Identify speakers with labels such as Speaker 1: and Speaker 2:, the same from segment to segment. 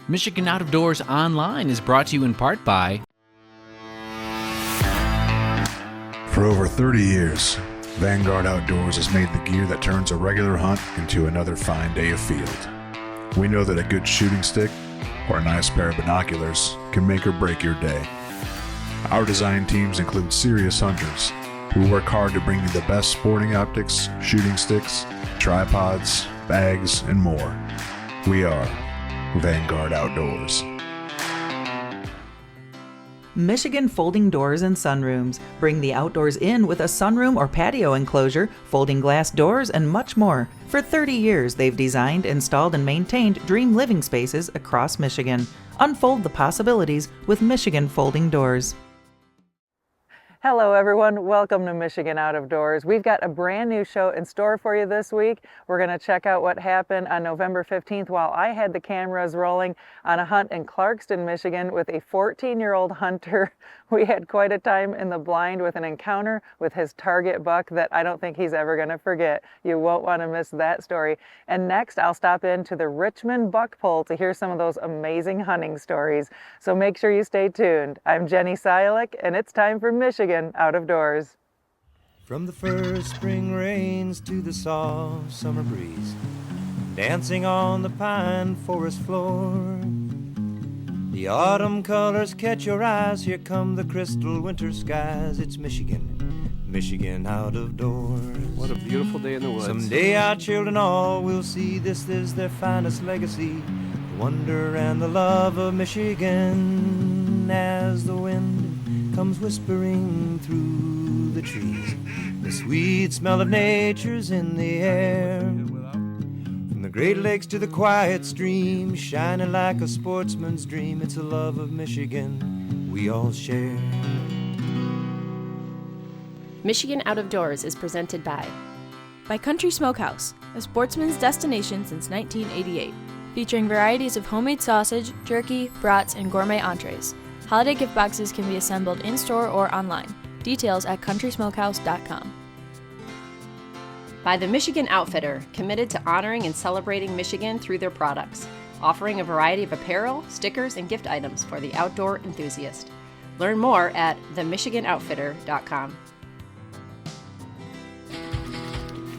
Speaker 1: Michigan Out of Doors Online is brought to you in part by...
Speaker 2: For over 30 years, Vanguard Outdoors has made the gear that turns a regular hunt into another fine day of field. We know that a good shooting stick or a nice pair of binoculars can make or break your day. Our design teams include serious hunters who work hard to bring you the best sporting optics, shooting sticks, tripods, bags, and more. We are Vanguard Outdoors.
Speaker 3: Michigan Folding Doors and Sunrooms. Bring the outdoors in with a sunroom or patio enclosure, folding glass doors, and much more. For 30 years, they've designed, installed, and maintained dream living spaces across Michigan. Unfold the possibilities with Michigan Folding Doors. Hello everyone, welcome to Michigan Out of Doors. We've got a brand new show in store for you this week. We're going to check out what happened on November 15th while I had the cameras rolling on a hunt in Clarkston, Michigan with a 14-year-old hunter. We had quite a time in the blind with an encounter with his target buck that I don't think he's ever going to forget. You won't want to miss that story. And next I'll stop into the Richmond Buck Pull to hear some of those amazing hunting stories. So make sure you stay tuned. I'm Jenny Sialik and it's time for Michigan Out of Doors.
Speaker 4: From the first spring rains to the soft summer breeze, dancing on the pine forest floor, the autumn colors catch your eyes. Here come the crystal winter skies. It's Michigan, Michigan Out of Doors.
Speaker 5: What a beautiful day in the woods.
Speaker 4: Someday our children all will see this is their finest legacy, the wonder and the love of Michigan. As the wind comes whispering through the trees, the sweet smell of nature's in the air. From the Great Lakes to the quiet stream, shining like a sportsman's dream, it's a love of Michigan we all share.
Speaker 6: Michigan Out of Doors is presented by
Speaker 7: Country Smokehouse, a sportsman's destination since 1988, featuring varieties of homemade sausage, jerky, brats, and gourmet entrees. Holiday gift boxes can be assembled in-store or online. Details at countrysmokehouse.com.
Speaker 6: By the Michigan Outfitter, committed to honoring and celebrating Michigan through their products, offering a variety of apparel, stickers, and gift items for the outdoor enthusiast. Learn more at themichiganoutfitter.com.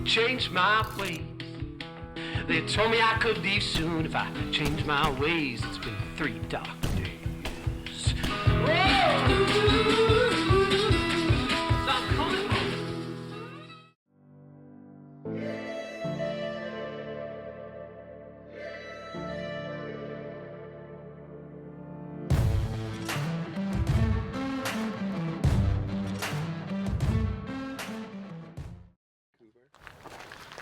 Speaker 8: Change my ways. They told me I could leave soon if I changed my ways. It's been 3 dark days.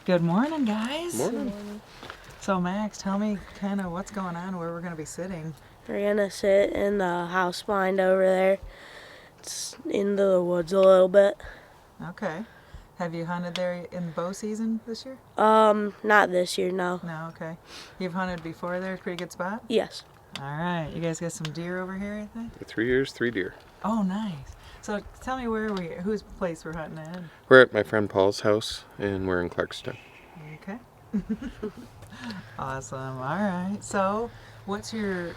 Speaker 3: Good morning, guys.
Speaker 5: Morning.
Speaker 3: So Max, tell me kind of what's going on, where we're going to be sitting.
Speaker 9: We're gonna sit in the house blind over there. It's into the woods a little bit.
Speaker 3: Okay. Have you hunted there in bow season this year?
Speaker 9: Not this year, no.
Speaker 3: No, okay. You've hunted before there? Pretty good spot?
Speaker 9: Yes.
Speaker 3: All right. You guys got some deer over here, I think?
Speaker 5: 3 years, 3 deer.
Speaker 3: Oh, nice. So tell me whose place we're hunting at?
Speaker 5: We're at my friend Paul's house, and we're in Clarkston.
Speaker 3: Okay. Awesome. All right. So what are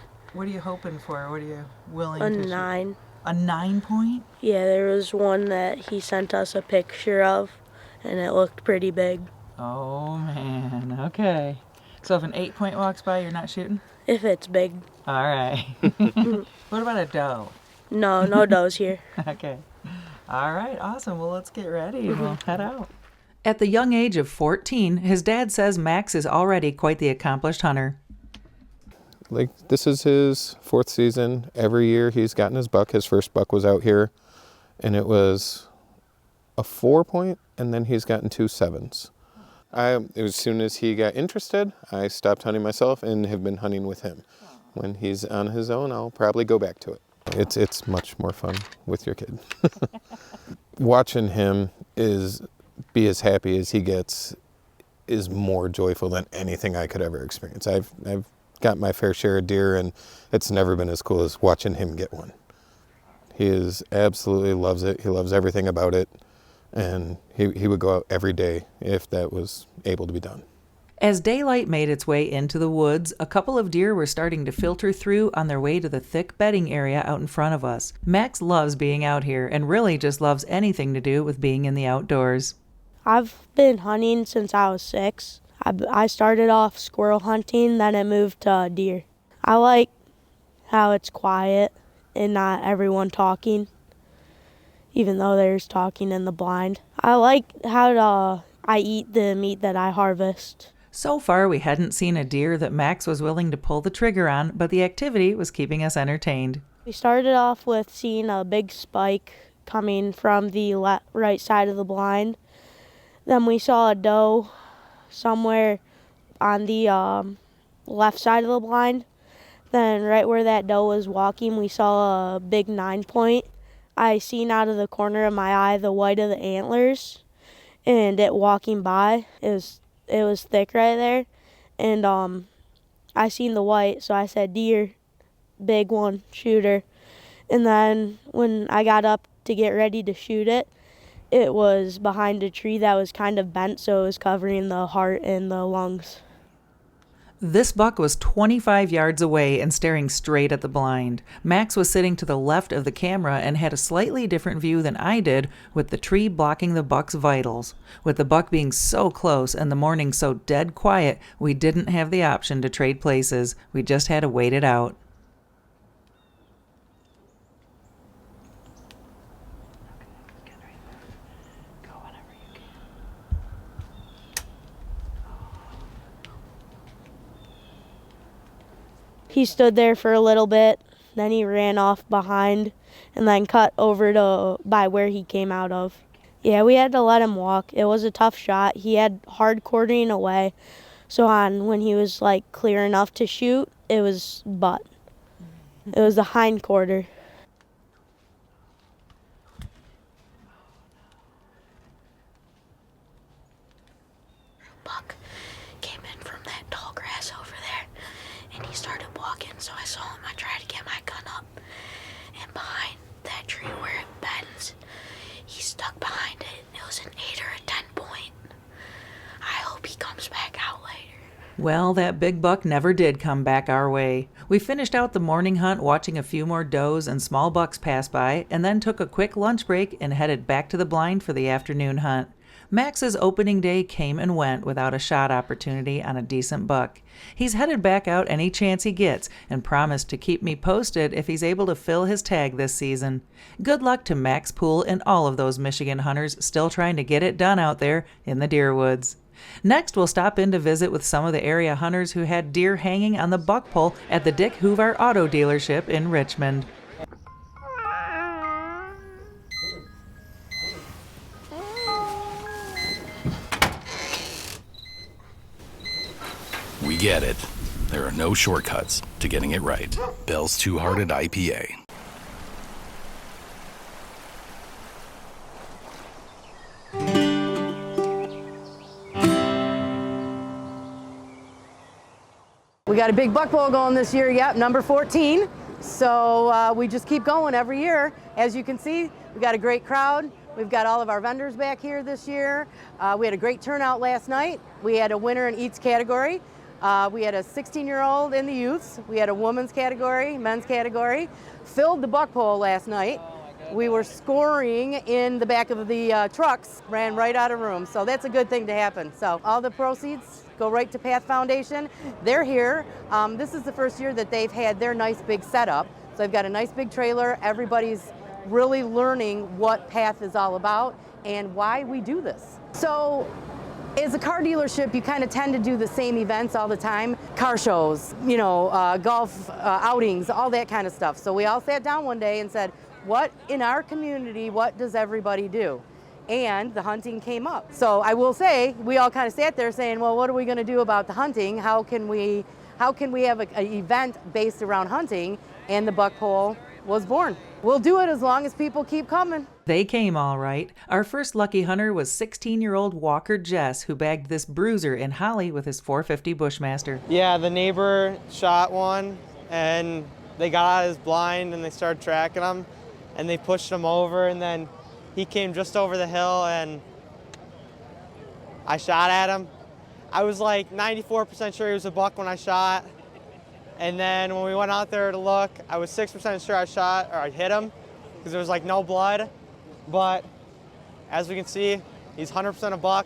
Speaker 3: you hoping for? What are you willing to shoot?
Speaker 9: A 9.
Speaker 3: A 9 point?
Speaker 9: Yeah, there was one that he sent us a picture of, and it looked pretty big.
Speaker 3: Oh, man. Okay. So if an 8 point walks by, you're not shooting?
Speaker 9: If it's big.
Speaker 3: All right. What about a doe?
Speaker 9: No does here.
Speaker 3: Okay. All right. Awesome. Well, let's get ready and we'll head out. At the young age of 14, his dad says Max is already quite the accomplished hunter.
Speaker 5: Like, this is his 4th season. Every year he's gotten his buck. His first buck was out here, and it was a 4 point, and then he's gotten 2 7s. As soon as he got interested, I stopped hunting myself and have been hunting with him. When he's on his own, I'll probably go back to it. It's much more fun with your kid. Watching him be as happy as he gets is more joyful than anything I could ever experience. I've got my fair share of deer, and it's never been as cool as watching him get one. He absolutely loves it. He loves everything about it, and he would go out every day if that was able to be done.
Speaker 3: As daylight made its way into the woods, a couple of deer were starting to filter through on their way to the thick bedding area out in front of us. Max loves being out here and really just loves anything to do with being in the outdoors.
Speaker 9: I've been hunting since I was 6. I started off squirrel hunting, then I moved to deer. I like how it's quiet and not everyone talking, even though there's talking in the blind. I like how I eat the meat that I harvest.
Speaker 3: So far, we hadn't seen a deer that Max was willing to pull the trigger on, but the activity was keeping us entertained.
Speaker 9: We started off with seeing a big spike coming from the right side of the blind. Then we saw a doe somewhere on the left side of the blind. Then right where that doe was walking, we saw a big 9-point. I seen out of the corner of my eye the white of the antlers, and it walking by. It was thick right there, and I seen the white, so I said, deer, big one, shooter. And then when I got up to get ready to shoot it, it was behind a tree that was kind of bent, so it was covering the heart and the lungs.
Speaker 3: This buck was 25 yards away and staring straight at the blind. Max was sitting to the left of the camera and had a slightly different view than I did, with the tree blocking the buck's vitals. With the buck being so close and the morning so dead quiet, we didn't have the option to trade places. We just had to wait it out.
Speaker 9: He stood there for a little bit, then he ran off behind and then cut over to by where he came out of. Yeah, we had to let him walk. It was a tough shot. He had hard quartering away, so when he was like clear enough to shoot, it was butt. It was the hind quarter.
Speaker 10: Buck came in from that tall grass over there, and he started walking, so I saw him. I tried to get my gun up, and behind that tree where it bends, he stuck behind it. It was an 8 or a 10-point. I hope he comes back out later.
Speaker 3: Well, that big buck never did come back our way. We finished out the morning hunt watching a few more does and small bucks pass by, and then took a quick lunch break and headed back to the blind for the afternoon hunt. Max's opening day came and went without a shot opportunity on a decent buck. He's headed back out any chance he gets and promised to keep me posted if he's able to fill his tag this season. Good luck to Max Poole and all of those Michigan hunters still trying to get it done out there in the deer woods. Next, we'll stop in to visit with some of the area hunters who had deer hanging on the buck pole at the Dick Hoover Auto Dealership in Richmond.
Speaker 11: We get it. There are no shortcuts to getting it right. Bell's Two Hearted IPA.
Speaker 12: We got a big buck bowl going this year, yep, number 14. So we just keep going every year. As you can see, we got a great crowd. We've got all of our vendors back here this year. We had a great turnout last night. We had a winner in each category. We had a 16-year-old in the youths. We had a women's category, men's category. Filled the buck pole last night. We were scoring in the back of the trucks, ran right out of room. So that's a good thing to happen. So all the proceeds go right to Path Foundation. They're here. This is the first year that they've had their nice big setup. So they've got a nice big trailer. Everybody's really learning what Path is all about and why we do this. So as a car dealership, you kind of tend to do the same events all the time. Car shows, golf outings, all that kind of stuff. So we all sat down one day and said, what in our community, what does everybody do? And the hunting came up. So I will say, we all kind of sat there saying, well, what are we going to do about the hunting? How can we have an event based around hunting? And the buck pole was born. We'll do it as long as people keep coming.
Speaker 3: They came all right. Our first lucky hunter was 16-year-old Walker Jess, who bagged this bruiser in Holly with his 450 Bushmaster.
Speaker 13: Yeah, the neighbor shot one, and they got out of his blind, and they started tracking him, and they pushed him over, and then he came just over the hill, and I shot at him. I was like 94% sure he was a buck when I shot. And then when we went out there to look, I was 6% sure I shot, or I hit him, because there was like no blood. But as we can see, he's 100% a buck,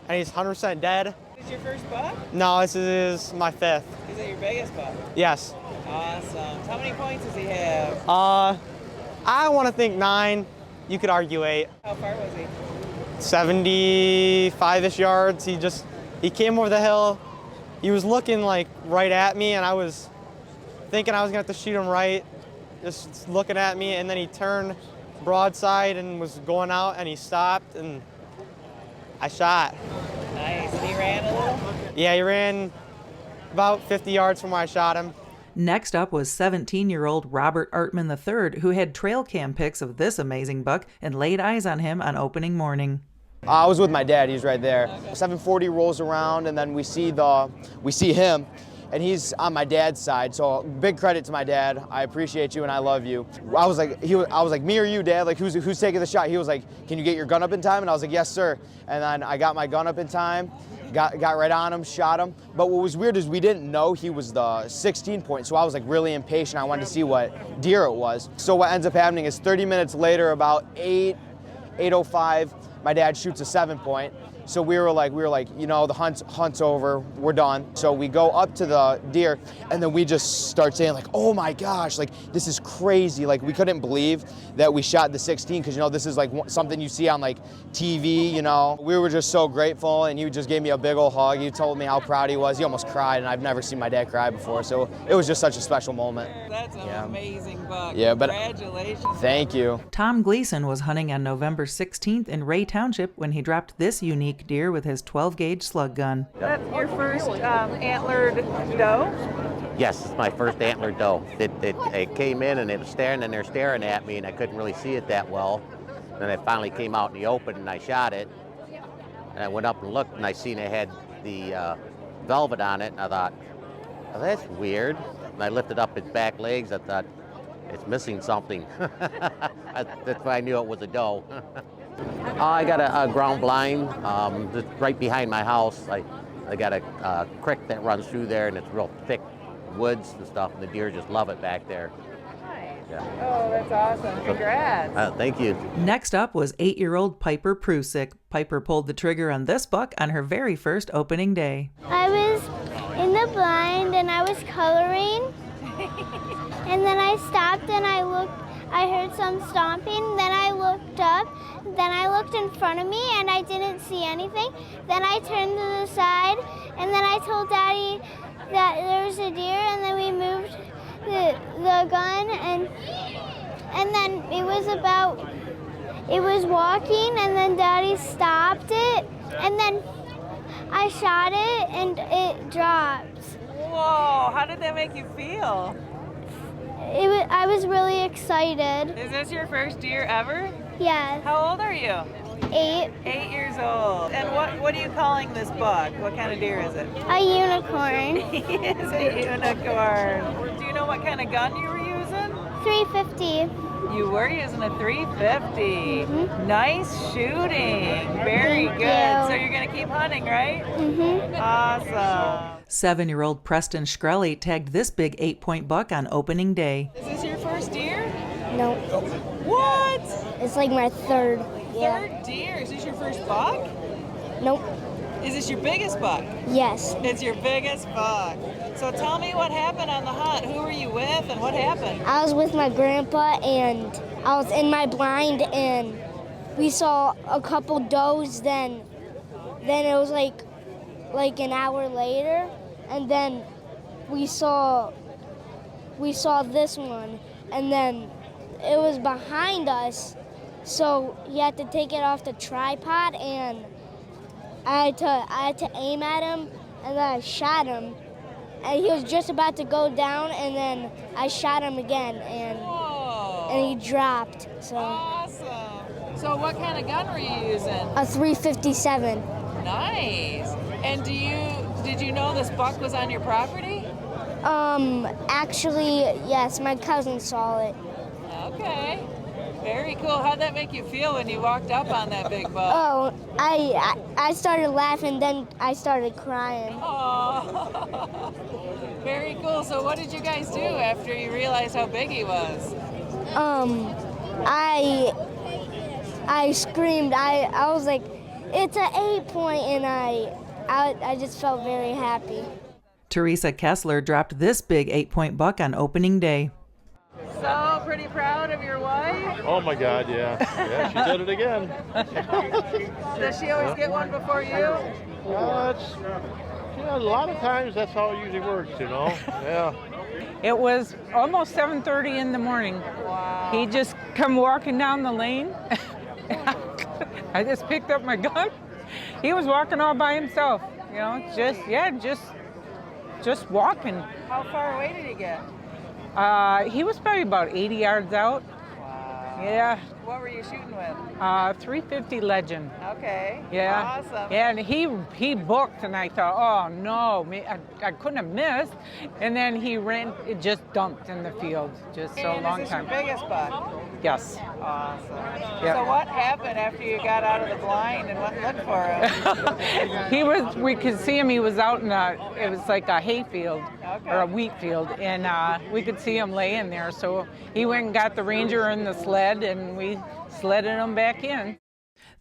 Speaker 13: and he's 100% dead.
Speaker 14: Is this your first buck?
Speaker 13: No, this is my 5th.
Speaker 14: Is it your biggest buck?
Speaker 13: Yes.
Speaker 14: Awesome. How many points does he have?
Speaker 13: I want to think 9. You could argue 8.
Speaker 14: How far was he?
Speaker 13: 75-ish yards. He came over the hill. He was looking like right at me, and I was thinking I was gonna have to shoot him right, just looking at me, and then he turned broadside and was going out, and he stopped, and I shot.
Speaker 14: Nice. And he ran a little?
Speaker 13: Yeah, he ran about 50 yards from where I shot him.
Speaker 3: Next up was 17-year-old Robert Artman III, who had trail cam pics of this amazing buck and laid eyes on him on opening morning.
Speaker 15: I was with my dad, he's right there. 740 rolls around, and then we see him, and he's on my dad's side, so big credit to my dad. I appreciate you and I love you. I was like, me or you, Dad? Like, who's taking the shot? He was like, can you get your gun up in time? And I was like, yes, sir. And then I got my gun up in time, got right on him, shot him. But what was weird is we didn't know he was the 16 point, so I was like really impatient. I wanted to see what deer it was. So what ends up happening is 30 minutes later, about 8:05, my dad shoots a 7 point. So we were like, you know, the hunt's over, we're done. So we go up to the deer, and then we just start saying like, oh my gosh, like this is crazy. Like we couldn't believe that we shot the 16, because you know this is like something you see on like TV. You know, we were just so grateful, and he just gave me a big old hug. He told me how proud he was. He almost cried, and I've never seen my dad cry before. So it was just such a special moment.
Speaker 14: That's an amazing buck.
Speaker 15: Yeah, but
Speaker 14: congratulations.
Speaker 15: Thank you.
Speaker 3: Tom Gleason was hunting on November 16th in Ray Township when he dropped this unique deer with his 12-gauge slug gun.
Speaker 14: That's your first antlered doe?
Speaker 16: Yes, it's my first antlered doe. It came in and it was staring, and they're staring at me, and I couldn't really see it that well. Then it finally came out in the open, and I shot it. And I went up and looked, and I seen it had the velvet on it, and I thought, oh, that's weird. And I lifted up its back legs. I thought, it's missing something. That's why I knew it was a doe. I got a ground blind just right behind my house. I got a creek that runs through there, and it's real thick woods and stuff, and the deer just love it back there.
Speaker 14: Nice.
Speaker 16: Yeah.
Speaker 14: Oh, that's awesome. Congrats.
Speaker 16: Thank you.
Speaker 3: Next up was 8-year-old Piper Prusik. Piper pulled the trigger on this buck on her very first opening day.
Speaker 17: I was in the blind and I was coloring, and then I stopped and I looked. I heard some stomping, then I looked up, then I looked in front of me and I didn't see anything. Then I turned to the side, and then I told Daddy that there was a deer, and then we moved the gun, and then it was walking, and then Daddy stopped it, and then I shot it and it dropped.
Speaker 14: Whoa, how did that make you feel?
Speaker 17: I was really excited.
Speaker 14: Is this your first deer ever?
Speaker 17: Yes.
Speaker 14: How old are you?
Speaker 17: 8.
Speaker 14: 8 years old. And what are you calling this buck? What kind of deer is it?
Speaker 17: A unicorn.
Speaker 14: He is a unicorn. Do you know what kind of gun you were using?
Speaker 17: 350.
Speaker 14: You were using a 350.
Speaker 17: Mm-hmm.
Speaker 14: Nice shooting. Very
Speaker 17: Thank
Speaker 14: good.
Speaker 17: you.
Speaker 14: So you're going to keep hunting, right?
Speaker 17: Mm-hmm.
Speaker 14: Awesome.
Speaker 3: 7-year-old Preston Shkreli tagged this big 8-point buck on opening day.
Speaker 14: Is this your first deer?
Speaker 17: No.
Speaker 14: What?
Speaker 17: It's like my third.
Speaker 14: Third deer? Is this your first buck?
Speaker 17: Nope.
Speaker 14: Is this your biggest buck?
Speaker 17: Yes.
Speaker 14: It's your biggest buck. So tell me what happened on the hunt. Who were you with and what happened?
Speaker 17: I was with my grandpa and I was in my blind and we saw a couple does. Then it was like an hour later, and then we saw this one, and then it was behind us, so you had to take it off the tripod, and I had to aim at him, and then I shot him, and he was just about to go down, and then I shot him again, and he dropped. So.
Speaker 14: Awesome. So what kind of gun were you using?
Speaker 17: A 357.
Speaker 14: Nice. And did you know this buck was on your property?
Speaker 17: Actually, yes, my cousin saw it.
Speaker 14: Okay. Very cool. How'd that make you feel when you walked up on that big buck?
Speaker 17: Oh, I started laughing, then I started crying.
Speaker 14: Oh, very cool. So what did you guys do after you realized how big he was?
Speaker 17: I screamed. I was like, it's an 8-point, and I just felt very happy.
Speaker 3: Teresa Kessler dropped this big 8-point buck on opening day.
Speaker 14: So pretty proud of your wife?
Speaker 18: Oh my God, yeah. Yeah, she did it again.
Speaker 14: Does she always get one before you?
Speaker 18: A lot of times that's how it usually works, you know? Yeah.
Speaker 19: It was almost 7:30 in the morning.
Speaker 14: Wow.
Speaker 19: He just come walking down the lane. I just picked up my gun. He was walking all by himself, you know, just walking.
Speaker 14: How far away did he get?
Speaker 19: He was probably about 80 yards out.
Speaker 14: Wow.
Speaker 19: Yeah.
Speaker 14: What were you shooting with?
Speaker 19: 350 Legend.
Speaker 14: Okay.
Speaker 19: Yeah.
Speaker 14: Awesome.
Speaker 19: Yeah, and he booked, and I thought, oh no, I couldn't have missed. And then he ran, it just dumped in the field, just so
Speaker 14: And
Speaker 19: long
Speaker 14: is this
Speaker 19: time.
Speaker 14: your biggest buck?
Speaker 19: Yes.
Speaker 14: Awesome.
Speaker 19: Yeah.
Speaker 14: So what happened after you got out of the blind and went and looked for him?
Speaker 19: We could see him, he was out in it was like a hay field or a wheat field, and we could see him laying there. So he went and got the Ranger and the sled, and we sledded him back in.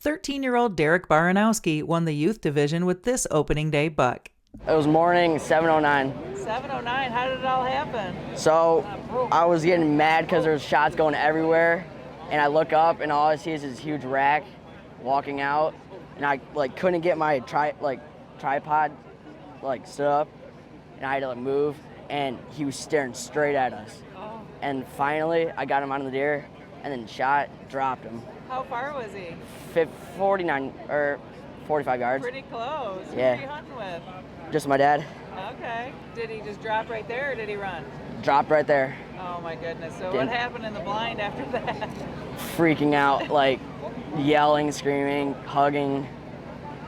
Speaker 3: 13-year-old Derek Baranowski won the youth division with this opening day buck.
Speaker 20: It was morning, 7:09.
Speaker 14: 7:09, how did it all happen?
Speaker 20: So I was getting mad because there was shots going everywhere, and I look up and all I see is this huge rack walking out, and I couldn't get my tripod stood up, and I had to move, and he was staring straight at us.
Speaker 14: Oh.
Speaker 20: And finally I got him on the deer, and then shot, dropped him.
Speaker 14: How far was he?
Speaker 20: 49 or 45 yards.
Speaker 14: Pretty close.
Speaker 20: Yeah.
Speaker 14: Who were you hunting with?
Speaker 20: Just my dad.
Speaker 14: Okay. Did he just drop right there or did he run?
Speaker 20: Dropped right there.
Speaker 14: Oh my goodness. So
Speaker 20: Didn't-
Speaker 14: what happened in the blind after that?
Speaker 20: Freaking out, yelling, screaming, hugging.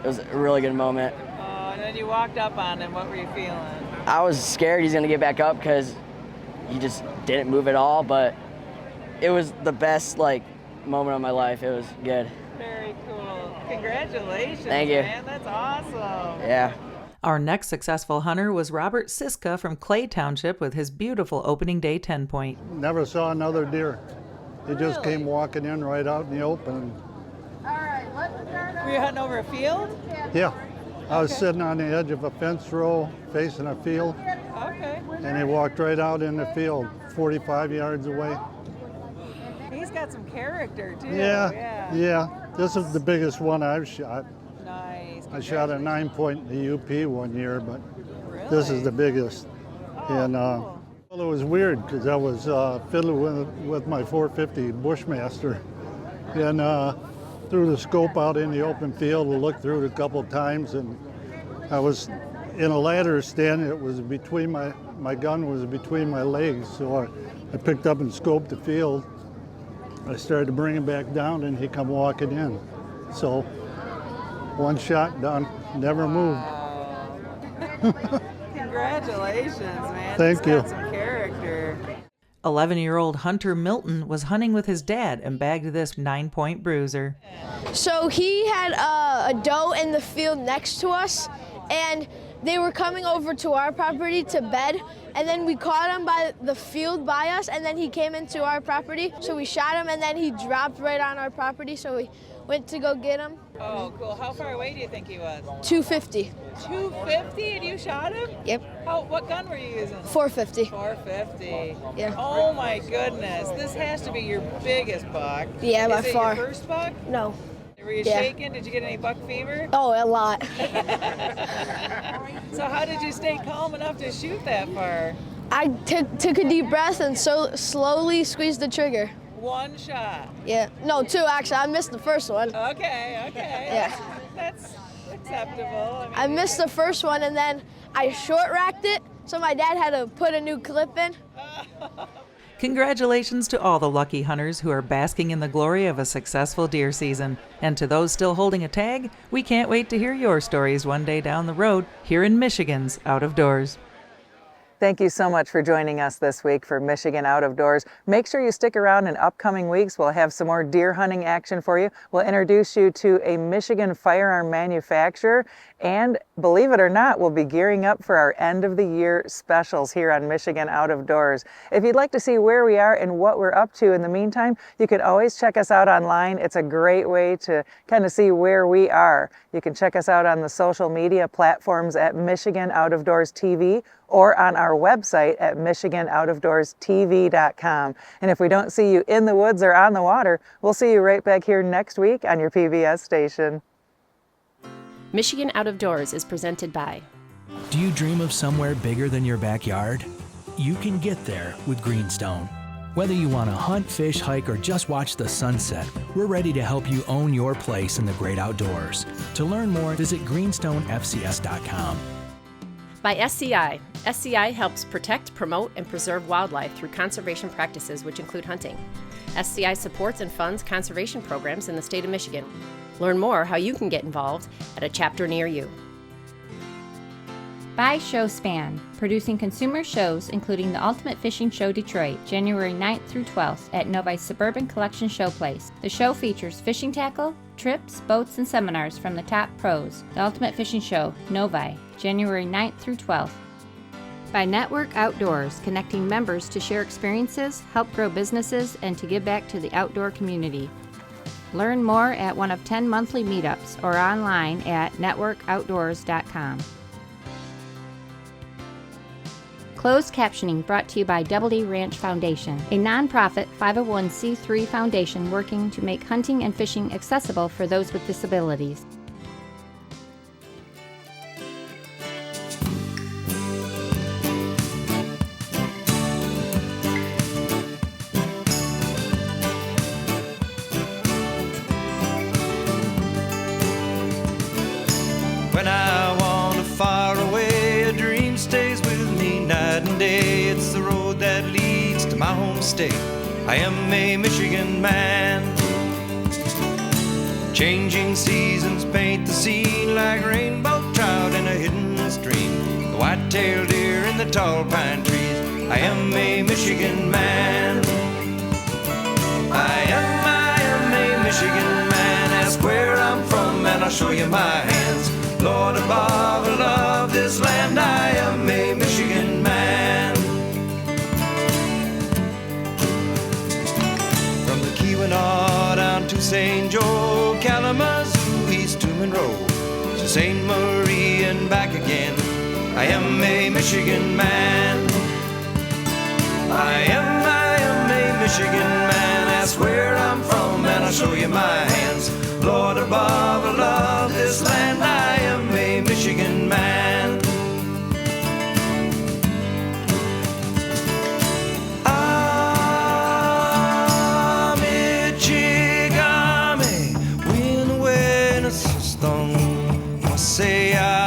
Speaker 20: It was a really good moment.
Speaker 14: Oh, and then you walked up on him. What were you feeling?
Speaker 20: I was scared he's gonna get back up because he just didn't move at all, but it was the best moment of my life. It was good.
Speaker 14: Very cool. Congratulations,
Speaker 20: Thank you.
Speaker 14: man. That's awesome.
Speaker 20: Yeah.
Speaker 3: Our next successful hunter was Robert Siska from Clay Township with his beautiful opening day 10-point.
Speaker 21: Never saw another deer. He just came walking in right out in the open.
Speaker 14: Were you hunting over a field?
Speaker 21: Yeah, I was sitting on the edge of a fence row facing a field,
Speaker 14: Okay.
Speaker 21: and he walked right out in the field, 45 yards away.
Speaker 14: He's got some character too.
Speaker 21: Yeah. This is the biggest one I've shot.
Speaker 14: Nice.
Speaker 21: I shot a 9-point in the UP one year, but this is the biggest. And well, it was weird because I was fiddling with my 450 Bushmaster, and threw the scope out in the open field and looked through it a couple times, and I was in a ladder stand. It was between my gun was between my legs, so I picked up and scoped the field. I started to bring him back down, and he come walking in. So one shot done, never moved.
Speaker 14: Congratulations, man.
Speaker 21: Thank
Speaker 14: He's
Speaker 21: you.
Speaker 14: got some character.
Speaker 3: 11-year-old Hunter Milton was hunting with his dad and bagged this 9-point bruiser.
Speaker 22: So he had a doe in the field next to us, and they were coming over to our property to bed, and then we caught him by the field by us, and then he came into our property, so we shot him, and then he dropped right on our property, so we went to go get him.
Speaker 14: Oh, cool. How far away do you think he was?
Speaker 22: 250.
Speaker 14: 250 and you shot him?
Speaker 22: Yep.
Speaker 14: What gun were you using?
Speaker 22: 450.
Speaker 14: 450.
Speaker 22: Yeah.
Speaker 14: Oh my goodness. This has to be your biggest buck.
Speaker 22: Yeah, by
Speaker 14: Is it
Speaker 22: far.
Speaker 14: your first buck?
Speaker 22: No.
Speaker 14: Were you
Speaker 22: Yeah.
Speaker 14: shaking? Did you get any buck fever?
Speaker 22: Oh, a lot.
Speaker 14: So how did you stay calm enough to shoot that far?
Speaker 22: I took a deep breath and so slowly squeezed the trigger.
Speaker 14: One shot.
Speaker 22: Yeah. No, 2 actually. I missed the first one.
Speaker 14: Okay.
Speaker 22: Yeah.
Speaker 14: That's acceptable.
Speaker 22: I missed the first one, and then I short racked it, so my dad had to put a new clip in.
Speaker 3: Congratulations to all the lucky hunters who are basking in the glory of a successful deer season. And to those still holding a tag, we can't wait to hear your stories one day down the road here in Michigan's Out of Doors. Thank you so much for joining us this week for Michigan Out of Doors. Make sure you stick around in upcoming weeks. We'll have some more deer hunting action for you. We'll introduce you to a Michigan firearm manufacturer, and believe it or not, we'll be gearing up for our end of the year specials here on Michigan Out of Doors. If you'd like to see where we are and what we're up to in the meantime, you can always check us out online. It's a great way to kind of see where we are. You can check us out on the social media platforms at Michigan Out of Doors TV or on our website at michiganoutofdoorstv.com. And if we don't see you in the woods or on the water, we'll see you right back here next week on your PBS station.
Speaker 6: Michigan Out of Doors is presented by.
Speaker 1: Do you dream of somewhere bigger than your backyard? You can get there with Greenstone. Whether you want to hunt, fish, hike, or just watch the sunset, we're ready to help you own your place in the great outdoors. To learn more, visit greenstonefcs.com.
Speaker 6: By SCI. SCI helps protect, promote, and preserve wildlife through conservation practices which include hunting. SCI supports and funds conservation programs in the state of Michigan. Learn more how you can get involved at a chapter near you.
Speaker 2: By ShowSpan, producing consumer shows including the Ultimate Fishing Show Detroit, January 9th through 12th at Novi's Suburban Collection Showplace. The show features fishing tackle, trips, boats, and seminars from the top pros. The Ultimate Fishing Show, Novi, January 9th through 12th. By Network Outdoors, connecting members to share experiences, help grow businesses, and to give back to the outdoor community. Learn more at one of 10 monthly meetups or online at networkoutdoors.com. Closed captioning brought to you by Double D Ranch Foundation, a nonprofit 501c3 foundation working to make hunting and fishing accessible for those with disabilities.
Speaker 4: When I wander far away, a dream stays with me night and day. It's the road that leads to my home state. I am a Michigan man. Changing seasons paint the scene like rainbow trout in a hidden stream. The white-tailed deer in the tall pine trees. I am a Michigan man. I am a Michigan man. Ask where I'm from and I'll show you my hands. Lord above, I love this land. I am a Michigan man. From the Keweenaw down to St. Joe, Kalamazoo, east to Monroe, to St. Marie and back again. I am a Michigan man. I am a Michigan man. Ask where I'm from and I'll show you my hands. Lord above, I love this land. I am a Michigan man. Ah, Michigami, win, win, a stone. I say I